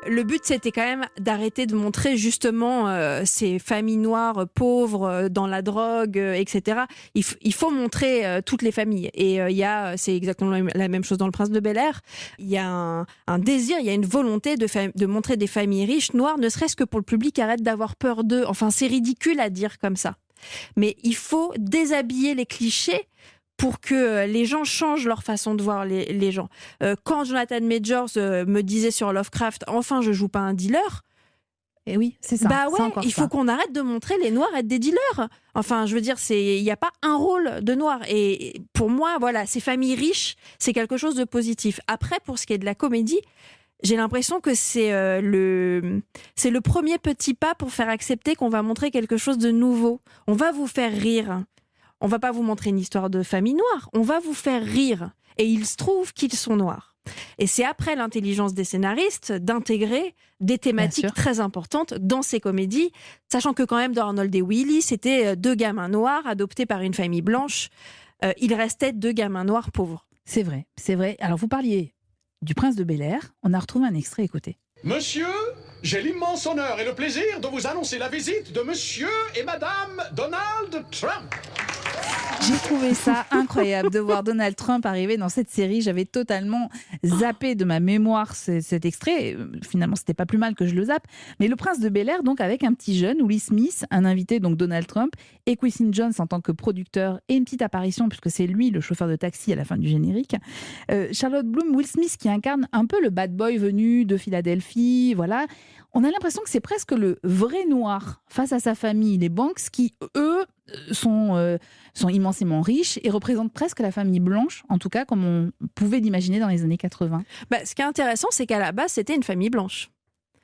Le but, c'était quand même d'arrêter de montrer justement ces familles noires pauvres dans la drogue, etc. Il faut montrer toutes les familles. Et c'est exactement la même chose dans Le Prince de Bel-Air. Il y a un désir, il y a une volonté de montrer des familles riches, noires, ne serait-ce que pour le public arrête d'avoir peur d'eux. Enfin, c'est ridicule à dire comme ça. Mais il faut déshabiller les clichés pour que les gens changent leur façon de voir les gens. Quand Jonathan Majors me disait sur Lovecraft « Enfin, je joue pas un dealer », et oui, c'est ça. Bah ouais, il faut qu'on arrête de montrer les noirs être des dealers. Enfin, je veux dire, il n'y a pas un rôle de noir. Et pour moi, voilà, ces familles riches, c'est quelque chose de positif. Après, pour ce qui est de la comédie, j'ai l'impression que c'est le premier petit pas pour faire accepter qu'on va montrer quelque chose de nouveau. On va vous faire rire. On va pas vous montrer une histoire de famille noire, on va vous faire rire. Et il se trouve qu'ils sont noirs. Et c'est après l'intelligence des scénaristes d'intégrer des thématiques très importantes dans ces comédies, sachant que quand même dans Arnold et Willy, c'était 2 gamins noirs adoptés par une famille blanche. Il restait 2 gamins noirs pauvres. C'est vrai, c'est vrai. Alors vous parliez du Prince de Bel-Air, on a retrouvé un extrait, écoutez. Monsieur, j'ai l'immense honneur et le plaisir de vous annoncer la visite de monsieur et madame Donald Trump. J'ai trouvé ça incroyable de voir Donald Trump arriver dans cette série. J'avais totalement zappé de ma mémoire cet extrait. Finalement, c'était pas plus mal que je le zappe. Mais Le Prince de Bel-Air, donc avec un petit jeune, Will Smith, un invité, donc Donald Trump, et Quincy Jones en tant que producteur, et une petite apparition, puisque c'est lui le chauffeur de taxi à la fin du générique. Charlotte Bloom, Will Smith qui incarne un peu le bad boy venu de Philadelphie, voilà. On a l'impression que c'est presque le vrai noir face à sa famille, les Banks, qui, eux, sont immensément riches et représentent presque la famille blanche, en tout cas comme on pouvait l'imaginer dans les années 80. Ce qui est intéressant, c'est qu'à la base, c'était une famille blanche.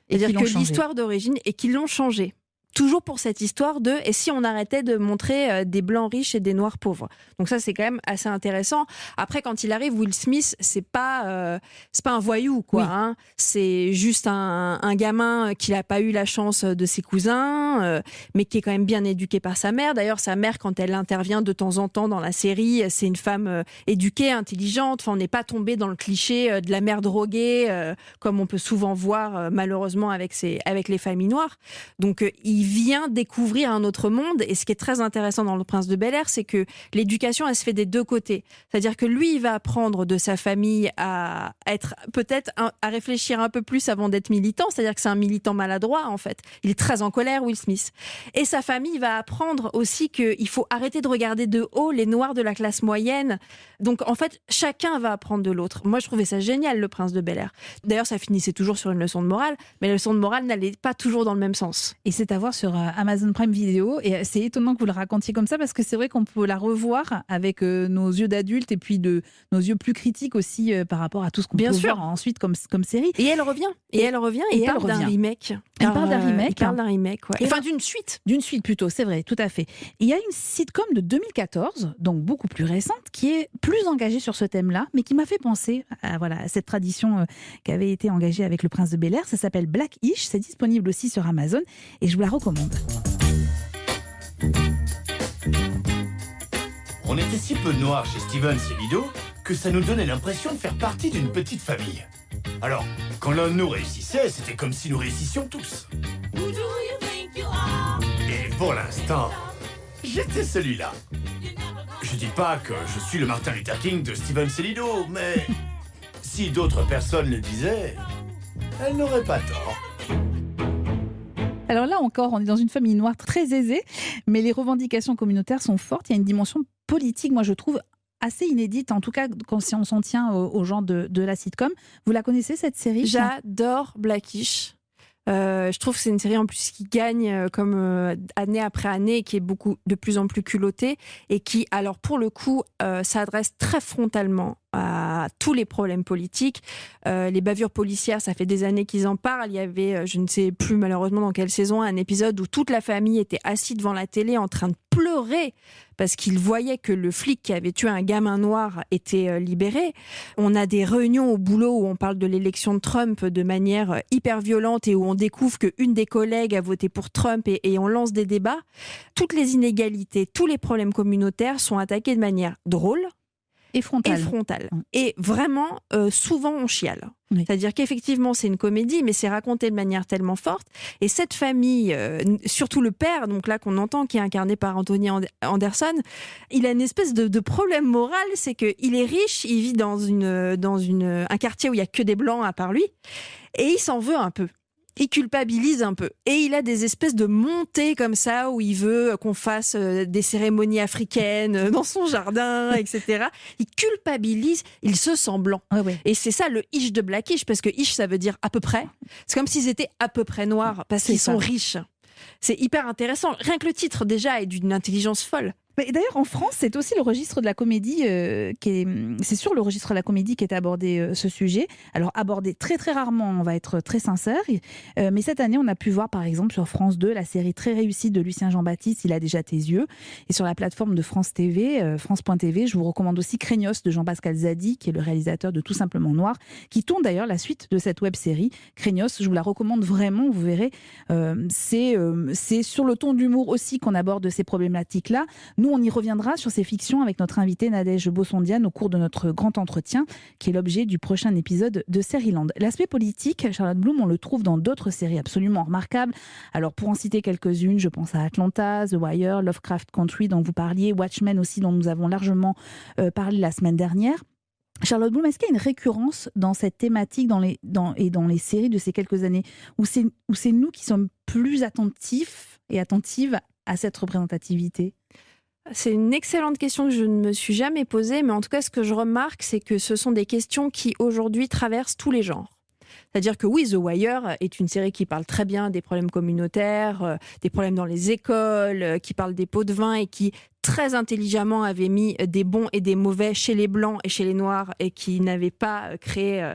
C'est-à-dire que l'histoire d'origine, et qu'ils l'ont changé. Toujours pour cette histoire de « et si on arrêtait de montrer des blancs riches et des noirs pauvres ?» Donc ça, c'est quand même assez intéressant. Après, quand il arrive, Will Smith, c'est pas un voyou, quoi. Oui. Hein. C'est juste un gamin qui n'a pas eu la chance de ses cousins, mais qui est quand même bien éduqué par sa mère. D'ailleurs, sa mère, quand elle intervient de temps en temps dans la série, c'est une femme éduquée, intelligente. Enfin, on n'est pas tombé dans le cliché de la mère droguée, comme on peut souvent voir, malheureusement, avec les familles noires. Donc, il vient découvrir un autre monde, et ce qui est très intéressant dans Le Prince de Bel-Air, c'est que l'éducation, elle se fait des 2 côtés. C'est-à-dire que lui, il va apprendre de sa famille à être peut-être à réfléchir un peu plus avant d'être militant, c'est-à-dire que c'est un militant maladroit en fait. Il est très en colère, Will Smith. Et sa famille va apprendre aussi qu'il faut arrêter de regarder de haut les noirs de la classe moyenne. Donc en fait, chacun va apprendre de l'autre. Moi, je trouvais ça génial, Le Prince de Bel-Air. D'ailleurs, ça finissait toujours sur une leçon de morale, mais la leçon de morale n'allait pas toujours dans le même sens. Et c'est à voir sur Amazon Prime Video, et c'est étonnant que vous le racontiez comme ça, parce que c'est vrai qu'on peut la revoir avec nos yeux d'adultes et puis nos yeux plus critiques aussi par rapport à tout ce qu'on peut voir ensuite comme série. Et elle revient. Et elle parle d'un remake. Elle parle d'un remake. Il parle d'un remake, ouais. Enfin, d'une suite. D'une suite plutôt, c'est vrai, tout à fait. Il y a une sitcom de 2014, donc beaucoup plus récente, qui est plus engagée sur ce thème-là, mais qui m'a fait penser à cette tradition qui avait été engagée avec Le Prince de Bel-Air. Ça s'appelle Black-ish, c'est disponible aussi sur Amazon, et je vous la recommande. On était si peu noirs chez Steven Selido que ça nous donnait l'impression de faire partie d'une petite famille. Alors, quand l'un de nous réussissait, c'était comme si nous réussissions tous. Et pour l'instant, j'étais celui-là. Je dis pas que je suis le Martin Luther King de Steven Selido, mais si d'autres personnes le disaient, elles n'auraient pas tort. Alors là encore, on est dans une famille noire très aisée, mais les revendications communautaires sont fortes. Il y a une dimension politique, moi je trouve, assez inédite, en tout cas si on s'en tient au genre de la sitcom. Vous la connaissez, cette série ? J'adore Black-ish. Je trouve que c'est une série en plus qui gagne année après année, qui est de plus en plus culottée et qui, alors pour le coup, s'adresse très frontalement à tous les problèmes politiques. Les bavures policières, ça fait des années qu'ils en parlent. Il y avait, je ne sais plus malheureusement dans quelle saison, un épisode où toute la famille était assise devant la télé en train de pleurer parce qu'ils voyaient que le flic qui avait tué un gamin noir était libéré. On a des réunions au boulot où on parle de l'élection de Trump de manière hyper violente et où on découvre qu'une des collègues a voté pour Trump et on lance des débats. Toutes les inégalités, tous les problèmes communautaires sont attaqués de manière drôle et frontale. Et vraiment, souvent on chiale. Oui. C'est-à-dire qu'effectivement, c'est une comédie, mais c'est raconté de manière tellement forte. Et cette famille, surtout le père, donc là qu'on entend, qui est incarné par Anthony Anderson, il a une espèce de problème moral, c'est qu'il est riche, il vit dans un quartier où il n'y a que des blancs à part lui, et il s'en veut un peu. Il culpabilise un peu. Et il a des espèces de montées comme ça où il veut qu'on fasse des cérémonies africaines dans son jardin, etc. Il culpabilise, il se sent blanc. Ouais. Et c'est ça le ish de Blackish, parce que ish, ça veut dire à peu près. C'est comme s'ils étaient à peu près noirs, parce qu'ils sont riches. C'est hyper intéressant. Rien que le titre, déjà, est d'une intelligence folle. Mais d'ailleurs, en France, c'est aussi le registre de la comédie c'est sur le registre de la comédie qu'est abordé ce sujet. Alors, abordé très très rarement, on va être très sincère. Mais cette année, on a pu voir, par exemple, sur France 2, la série très réussie de Lucien Jean-Baptiste, Il a déjà tes yeux. Et sur la plateforme de France TV, France.tv, je vous recommande aussi Craignos de Jean-Pascal Zadi, qui est le réalisateur de Tout simplement Noir, qui tourne d'ailleurs la suite de cette web-série. Craignos, je vous la recommande vraiment, vous verrez. C'est sur le ton de l'humour aussi qu'on aborde ces problématiques-là. Nous, on y reviendra sur ces fictions avec notre invitée Nadège Bossondiane au cours de notre grand entretien, qui est l'objet du prochain épisode de Série-Land. L'aspect politique, Charlotte Bloom, on le trouve dans d'autres séries absolument remarquables. Alors, pour en citer quelques-unes, je pense à Atlanta, The Wire, Lovecraft Country dont vous parliez, Watchmen aussi dont nous avons largement parlé la semaine dernière. Charlotte Bloom, est-ce qu'il y a une récurrence dans cette thématique dans les séries de ces quelques années où c'est nous qui sommes plus attentifs et attentives à cette représentativité ? C'est une excellente question que je ne me suis jamais posée, mais en tout cas, ce que je remarque, c'est que ce sont des questions qui, aujourd'hui, traversent tous les genres. C'est-à-dire que oui, The Wire est une série qui parle très bien des problèmes communautaires, des problèmes dans les écoles, qui parle des pots de vin et qui très intelligemment avait mis des bons et des mauvais chez les blancs et chez les noirs et qui n'avait pas créé...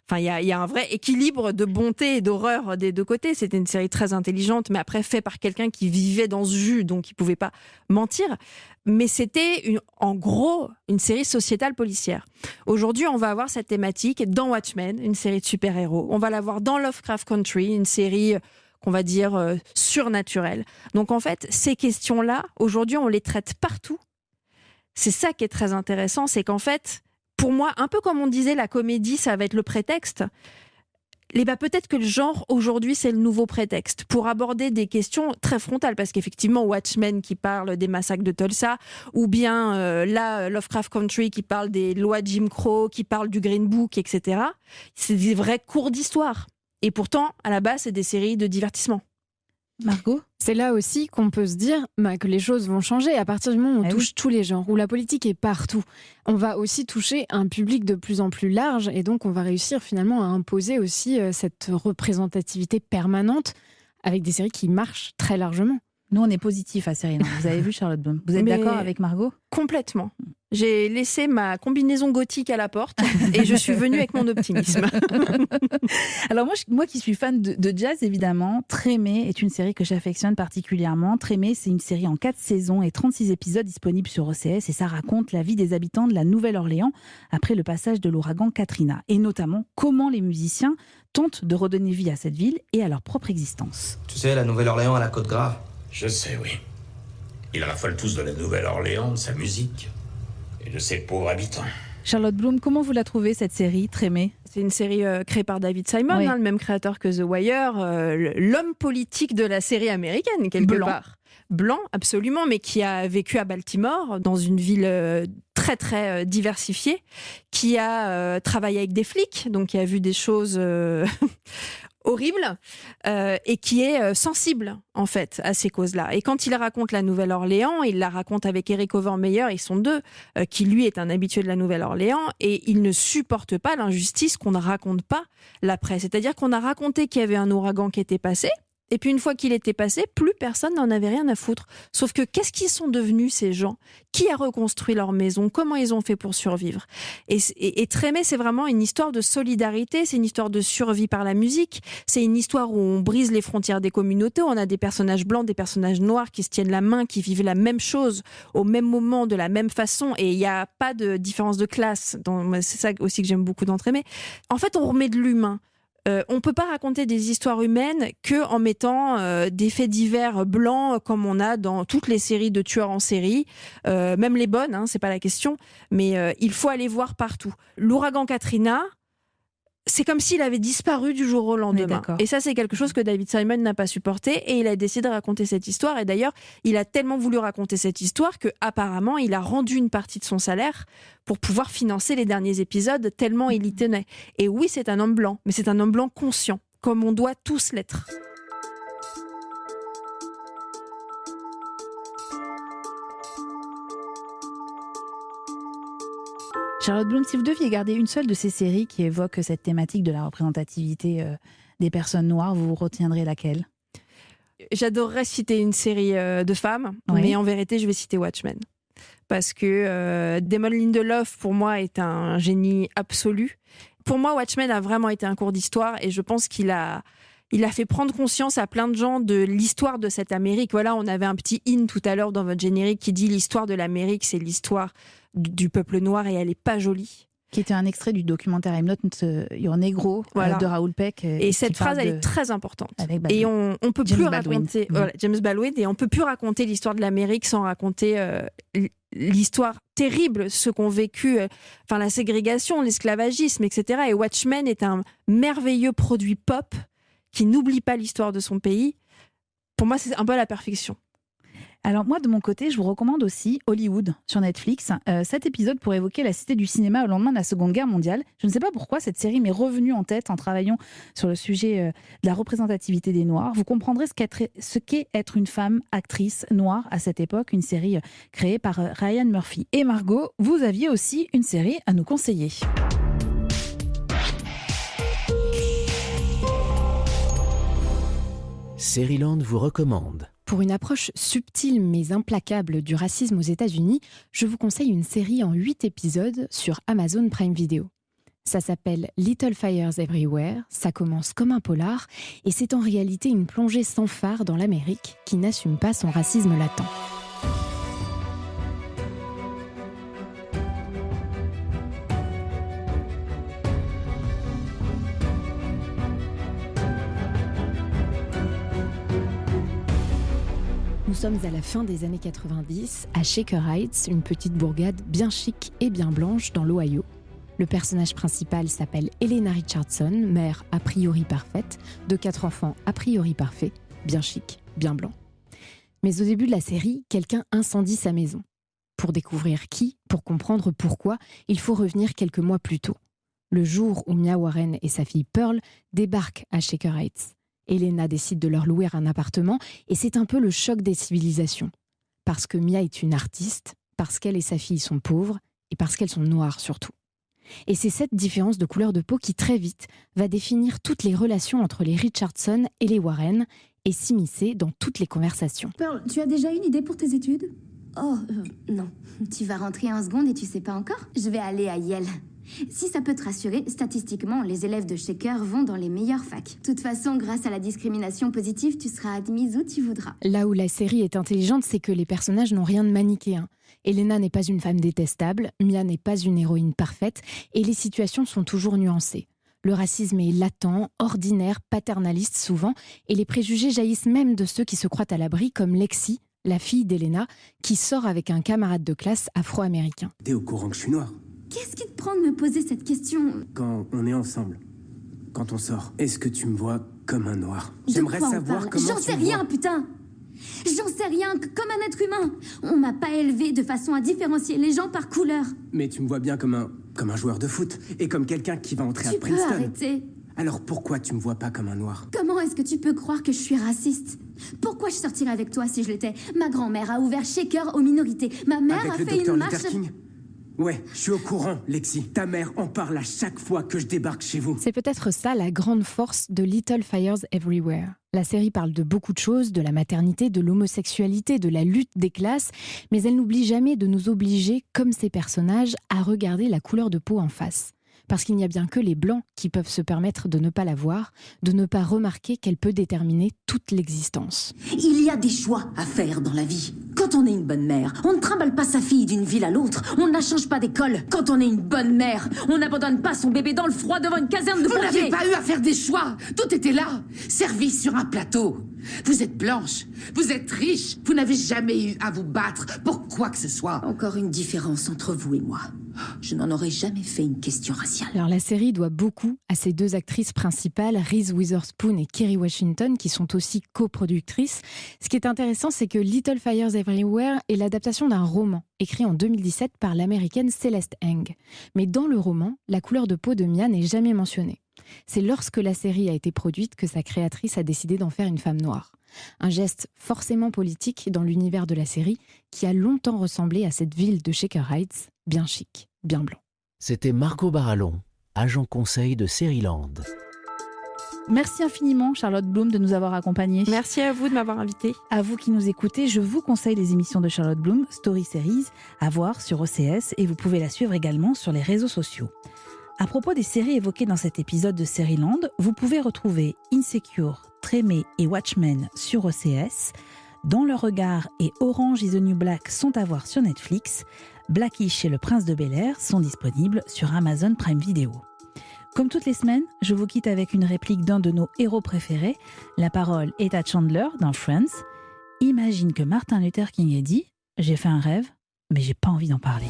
Enfin, il y a un vrai équilibre de bonté et d'horreur des deux côtés. C'était une série très intelligente, mais après faite par quelqu'un qui vivait dans ce jus, donc il ne pouvait pas mentir. Mais c'était en gros une série sociétale policière. Aujourd'hui, on va avoir cette thématique dans Watchmen, une série de super-héros. On va l'avoir dans Lovecraft Country, une série qu'on va dire surnaturelle. Donc en fait, ces questions-là, aujourd'hui, on les traite partout. C'est ça qui est très intéressant, c'est qu'en fait, pour moi, un peu comme on disait, la comédie, ça va être le prétexte. Peut-être que le genre, aujourd'hui, c'est le nouveau prétexte pour aborder des questions très frontales. Parce qu'effectivement, Watchmen qui parle des massacres de Tulsa, ou bien Lovecraft Country qui parle des lois de Jim Crow, qui parle du Green Book, etc. C'est des vrais cours d'histoire. Et pourtant, à la base, c'est des séries de divertissement. Margot ? C'est là aussi qu'on peut se dire que les choses vont changer à partir du moment où on touche tous les genres, où la politique est partout. On va aussi toucher un public de plus en plus large et donc on va réussir finalement à imposer aussi cette représentativité permanente avec des séries qui marchent très largement. Nous, on est positifs à Série-Land. Vous avez vu, Charlotte Bloom ? Vous êtes d'accord avec Margot ? Complètement. J'ai laissé ma combinaison gothique à la porte et je suis venue avec mon optimisme. Alors moi qui suis fan de jazz, évidemment, Trémé est une série que j'affectionne particulièrement. Trémé, c'est une série en 4 saisons et 36 épisodes disponibles sur OCS et ça raconte la vie des habitants de la Nouvelle-Orléans après le passage de l'ouragan Katrina et notamment comment les musiciens tentent de redonner vie à cette ville et à leur propre existence. Tu sais, la Nouvelle-Orléans à la Côte-Grave. Je sais, oui. Ils raffolent tous de la Nouvelle-Orléans, de sa musique et de ses pauvres habitants. Charlotte Bloom, comment vous la trouvez, cette série, Trémé ? C'est une série créée par David Simon, le même créateur que The Wire, l'homme politique de la série américaine, quelque part. Blanc, absolument, mais qui a vécu à Baltimore, dans une ville très, très diversifiée, qui a travaillé avec des flics, donc qui a vu des choses horrible et qui est sensible en fait à ces causes-là. Et quand il raconte la Nouvelle-Orléans, il la raconte avec Eric Overmeyer, ils sont deux, qui lui est un habitué de la Nouvelle-Orléans, et il ne supporte pas l'injustice qu'on ne raconte pas la presse. C'est-à-dire qu'on a raconté qu'il y avait un ouragan qui était passé, et puis une fois qu'il était passé, plus personne n'en avait rien à foutre. Sauf que qu'est-ce qu'ils sont devenus ces gens ? Qui a reconstruit leur maison ? Comment ils ont fait pour survivre ? Et Trémé, c'est vraiment une histoire de solidarité, c'est une histoire de survie par la musique, c'est une histoire où on brise les frontières des communautés, on a des personnages blancs, des personnages noirs qui se tiennent la main, qui vivent la même chose au même moment, de la même façon, et il n'y a pas de différence de classe. C'est ça aussi que j'aime beaucoup dans Trémé. En fait, on remet de l'humain. On ne peut pas raconter des histoires humaines qu'en mettant des faits divers blancs comme on a dans toutes les séries de tueurs en série, même les bonnes, c'est pas la question, mais il faut aller voir partout. L'ouragan Katrina, c'est comme s'il avait disparu du jour au lendemain. Et ça, c'est quelque chose que David Simon n'a pas supporté, et il a décidé de raconter cette histoire. Et d'ailleurs, il a tellement voulu raconter cette histoire qu'apparemment, il a rendu une partie de son salaire pour pouvoir financer les derniers épisodes, tellement il y tenait. Et oui, c'est un homme blanc, mais c'est un homme blanc conscient, comme on doit tous l'être. Charlotte Bloom, si vous deviez garder une seule de ces séries qui évoque cette thématique de la représentativité des personnes noires, vous retiendrez laquelle ? J'adorerais citer une série de femmes, mais en vérité, je vais citer Watchmen. Parce que Damon Lindelof, pour moi, est un génie absolu. Pour moi, Watchmen a vraiment été un cours d'histoire, et je pense qu'il a fait prendre conscience à plein de gens de l'histoire de cette Amérique. Voilà, on avait un petit tout à l'heure dans votre générique qui dit l'histoire de l'Amérique, c'est l'histoire du peuple noir, et elle n'est pas jolie. Qui était un extrait du documentaire I'm Not Your Negro de Raoul Peck. Et cette phrase, elle est très importante. Et on peut plus raconter James Baldwin, et on peut plus raconter l'histoire de l'Amérique sans raconter l'histoire terrible, ce qu'ont vécu, la ségrégation, l'esclavagisme, etc. Et Watchmen est un merveilleux produit pop qui n'oublie pas l'histoire de son pays. Pour moi, c'est un peu la perfection. Alors moi, de mon côté, je vous recommande aussi Hollywood sur Netflix. Cet épisode pour évoquer la cité du cinéma au lendemain de la Seconde Guerre mondiale. Je ne sais pas pourquoi cette série m'est revenue en tête en travaillant sur le sujet de la représentativité des Noirs. Vous comprendrez ce qu'est être une femme actrice noire à cette époque, une série créée par Ryan Murphy. Et Margot, vous aviez aussi une série à nous conseiller. Seriland vous recommande. Pour une approche subtile mais implacable du racisme aux États-Unis, je vous conseille une série en 8 épisodes sur Amazon Prime Video. Ça s'appelle Little Fires Everywhere, ça commence comme un polar, et c'est en réalité une plongée sans phare dans l'Amérique qui n'assume pas son racisme latent. Nous sommes à la fin des années 90, à Shaker Heights, une petite bourgade bien chic et bien blanche dans l'Ohio. Le personnage principal s'appelle Elena Richardson, mère a priori parfaite, de 4 enfants a priori parfaits, bien chic, bien blanc. Mais au début de la série, quelqu'un incendie sa maison. Pour découvrir qui, pour comprendre pourquoi, il faut revenir quelques mois plus tôt. Le jour où Mia Warren et sa fille Pearl débarquent à Shaker Heights. Elena décide de leur louer un appartement et c'est un peu le choc des civilisations. Parce que Mia est une artiste, parce qu'elle et sa fille sont pauvres et parce qu'elles sont noires surtout. Et c'est cette différence de couleur de peau qui très vite va définir toutes les relations entre les Richardson et les Warren et s'immiscer dans toutes les conversations. Pearl, tu as déjà une idée pour tes études ? Oh, non. Tu vas rentrer en seconde et tu sais pas encore ? Je vais aller à Yale. Si ça peut te rassurer, statistiquement, les élèves de Shaker vont dans les meilleures facs. De toute façon, grâce à la discrimination positive, tu seras admise où tu voudras. Là où la série est intelligente, c'est que les personnages n'ont rien de manichéen. Elena n'est pas une femme détestable, Mia n'est pas une héroïne parfaite, et les situations sont toujours nuancées. Le racisme est latent, ordinaire, paternaliste souvent, et les préjugés jaillissent même de ceux qui se croient à l'abri, comme Lexi, la fille d'Elena, qui sort avec un camarade de classe afro-américain. T'es au courant que je suis noir ? Qu'est-ce qui te prend de me poser cette question ? Quand on est ensemble, quand on sort, est-ce que tu me vois comme un noir ? J'aimerais savoir comment J'en sais rien, putain ! J'en sais rien, comme un être humain. On m'a pas élevé de façon à différencier les gens par couleur. Mais tu me vois bien comme un joueur de foot et comme quelqu'un qui va entrer à Tu Princeton. peux arrêter ? Alors pourquoi tu me vois pas comme un noir? Comment est-ce que tu peux croire que je suis raciste? Pourquoi je sortirais avec toi si je l'étais? Ma grand-mère a ouvert Shaker aux minorités. Ma mère Avec a le fait docteur une marche... Luther King? Ouais, je suis au courant, Lexi. Ta mère en parle à chaque fois que je débarque chez vous. C'est peut-être ça la grande force de Little Fires Everywhere. La série parle de beaucoup de choses, de la maternité, de l'homosexualité, de la lutte des classes, mais elle n'oublie jamais de nous obliger, comme ces personnages, à regarder la couleur de peau en face. Parce qu'il n'y a bien que les blancs qui peuvent se permettre de ne pas la voir, de ne pas remarquer qu'elle peut déterminer toute l'existence. Il y a des choix à faire dans la vie. Quand on est une bonne mère, on ne trimballe pas sa fille d'une ville à l'autre, on ne la change pas d'école. Quand on est une bonne mère, on n'abandonne pas son bébé dans le froid devant une caserne de pompiers. Vous n'avez pas eu à faire des choix. Tout était là, servi sur un plateau. Vous êtes blanche, vous êtes riche, vous n'avez jamais eu à vous battre pour quoi que ce soit. Encore une différence entre vous et moi. Je n'en aurais jamais fait une question raciale. Alors la série doit beaucoup à ces deux actrices principales, Reese Witherspoon et Kerry Washington, qui sont aussi coproductrices. Ce qui est intéressant, c'est que Little Fires Everywhere est l'adaptation d'un roman écrit en 2017 par l'américaine Celeste Ng. Mais dans le roman, la couleur de peau de Mia n'est jamais mentionnée. C'est lorsque la série a été produite que sa créatrice a décidé d'en faire une femme noire. Un geste forcément politique dans l'univers de la série qui a longtemps ressemblé à cette ville de Shaker Heights, bien chic, bien blanc. C'était Margot Barallon, agent conseil de Seriland. Merci infiniment Charlotte Bloom de nous avoir accompagnés. Merci à vous de m'avoir invitée. À vous qui nous écoutez, je vous conseille les émissions de Charlotte Bloom, Story Series, à voir sur OCS et vous pouvez la suivre également sur les réseaux sociaux. À propos des séries évoquées dans cet épisode de Seriland, vous pouvez retrouver Insecure, Trémé et Watchmen sur OCS. Dans le regard et Orange is the New Black sont à voir sur Netflix. Blackish et Le Prince de Bel-Air sont disponibles sur Amazon Prime Video. Comme toutes les semaines, je vous quitte avec une réplique d'un de nos héros préférés. La parole est à Chandler dans Friends. Imagine que Martin Luther King ait dit « J'ai fait un rêve, mais j'ai pas envie d'en parler ».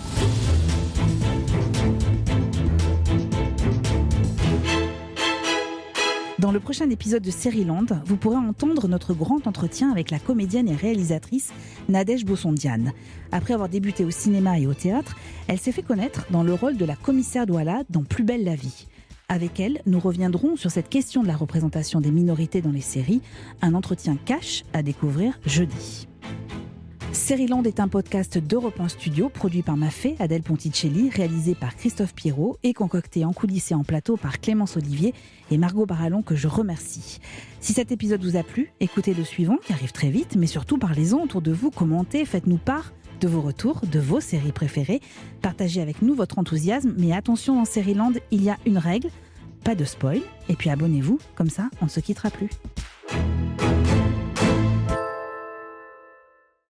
Dans le prochain épisode de Seriland, vous pourrez entendre notre grand entretien avec la comédienne et réalisatrice Nadège Bossondiane. Après avoir débuté au cinéma et au théâtre, elle s'est fait connaître dans le rôle de la commissaire Douala dans Plus belle la vie. Avec elle, nous reviendrons sur cette question de la représentation des minorités dans les séries, un entretien cash à découvrir jeudi. Seriland est un podcast d'Europe 1 Studio, produit par ma fée, Adèle Ponticelli, réalisé par Christophe Pierrot et concocté en coulisses et en plateau par Clémence Olivier et Margot Barallon, que je remercie. Si cet épisode vous a plu, écoutez le suivant qui arrive très vite, mais surtout parlez-en autour de vous, commentez, faites-nous part de vos retours, de vos séries préférées. Partagez avec nous votre enthousiasme, mais attention, dans Seriland, il y a une règle, pas de spoil, et puis abonnez-vous, comme ça on ne se quittera plus.